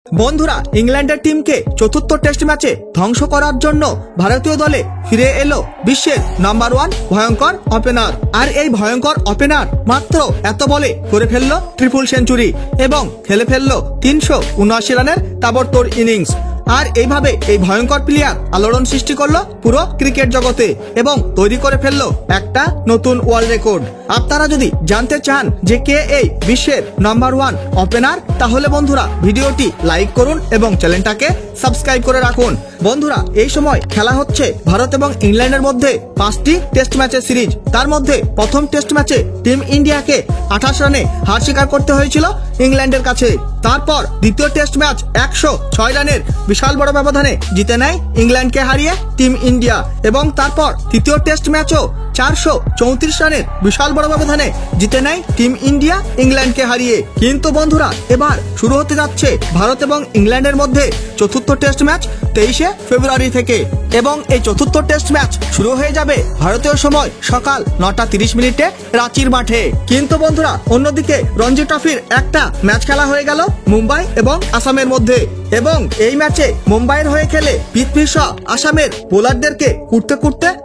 বন্ধুরা, ইংল্যান্ডের টিমকে চতুর্থ টেস্ট ম্যাচে ধ্বংস করার জন্য ভারতীয় দলে ফিরে এলো বিশ্বের নাম্বার 1 ভয়ঙ্কর ওপেনার। আর এই ভয়ঙ্কর ওপেনার মাত্র এত বলে করে ফেললো ট্রিপল সেঞ্চুরি এবং খেলে ফেললো 379 রানের তাবড়তোড় ইনিংস। আর এইভাবে এই ভয়ঙ্কর প্লেয়ার আলোড়ন সৃষ্টি করলো পুরো ক্রিকেট জগতে এবং তৈরি করে ফেললো একটা নতুন ওয়ার্ল্ড রেকর্ড। আপনারা যদি জানতে চান যে কে এই বিশ্বের নাম্বার 1 ওপেনার, তাহলে বন্ধুরা ভিডিওটি লাইক করুন এবং চ্যানেলটাকে সাবস্ক্রাইব করে রাখুন। বন্ধুরা, এই সময় খেলা হচ্ছে ভারত এবং ইংল্যান্ডের মধ্যে 5টি টেস্ট ম্যাচের সিরিজ। তার মধ্যে প্রথম টেস্ট ম্যাচে টিম ইন্ডিয়াকে 28 রানে হার স্বীকার করতে হয়েছিল ইংল্যান্ডের কাছে। তারপর দ্বিতীয় টেস্ট ম্যাচ 106 রানের বিশাল বড় ব্যবধানে জিতে নেয় ইংল্যান্ডকে হারিয়ে টিম ইন্ডিয়া, এবং তারপর তৃতীয় টেস্ট ম্যাচও 434 রানের বিশাল বড় ব্যবধানে জিতে নেয় টিম ইন্ডিয়া ইংল্যান্ডকে হারিয়ে। কিন্তু বন্ধুরা, এবার শুরু হতে যাচ্ছে ভারত এবং ইংল্যান্ডের মধ্যে চতুর্থ টেস্ট ম্যাচ 23শে ফেব্রুয়ারি থেকে, এবং এই চতুর্থ টেস্ট ম্যাচ শুরু হয়ে যাবে ভারতীয় সময় সকাল 9:30 রাঁচির মাঠে। কিন্তু বন্ধুরা, অন্যদিকে রঞ্জি ট্রফির একটা ম্যাচ খেলা হয়ে গেল মুম্বাই এবং আসামের মধ্যে, এবং এই ম্যাচে মুম্বাইয়ের হয়ে খেলে পৃথ্বী শ আসামের বোলারদেরকে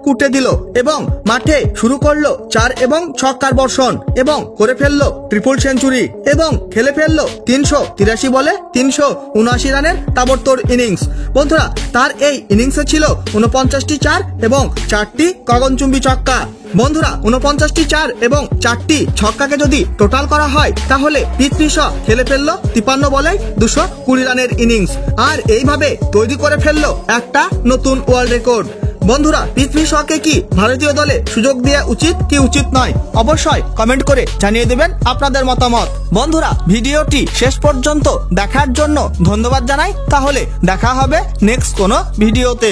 কুটতে দিল এবং মাঠে শুরু করলো 4 এবং ছক্কার বর্ষণ এবং করে ফেললো ট্রিপল সেঞ্চুরি এবং খেলে ফেললো 383 বলে 379 রানের তাবড়তোড় ইনিংস। বন্ধুরা, তার এই ইনিংসে ছিল 49টি 4 এবং 4টি গগনচুম্বী ছক্কা। বন্ধুরা, 49টি 4 এবং 4টি ছক্কাকে যদি টোটাল করা হয় তাহলে পৃথ্বী শ খেলে ফেললো 53 বলে 220 রানের ইনিংস। আর এইভাবে তৈরি করে ফেললো একটা নতুন ওয়ার্ল্ড রেকর্ড। বন্ধুরা, পৃথ্বী শকে কি ভারতীয় দলে সুযোগ দেওয়া উচিত কি উচিত নয়, অবশ্যই কমেন্ট করে জানিয়ে দেবেন আপনাদের মতামত। বন্ধুরা, ভিডিওটি শেষ পর্যন্ত দেখার জন্য ধন্যবাদ জানাই। তাহলে দেখা হবে নেক্সট কোনো ভিডিওতে।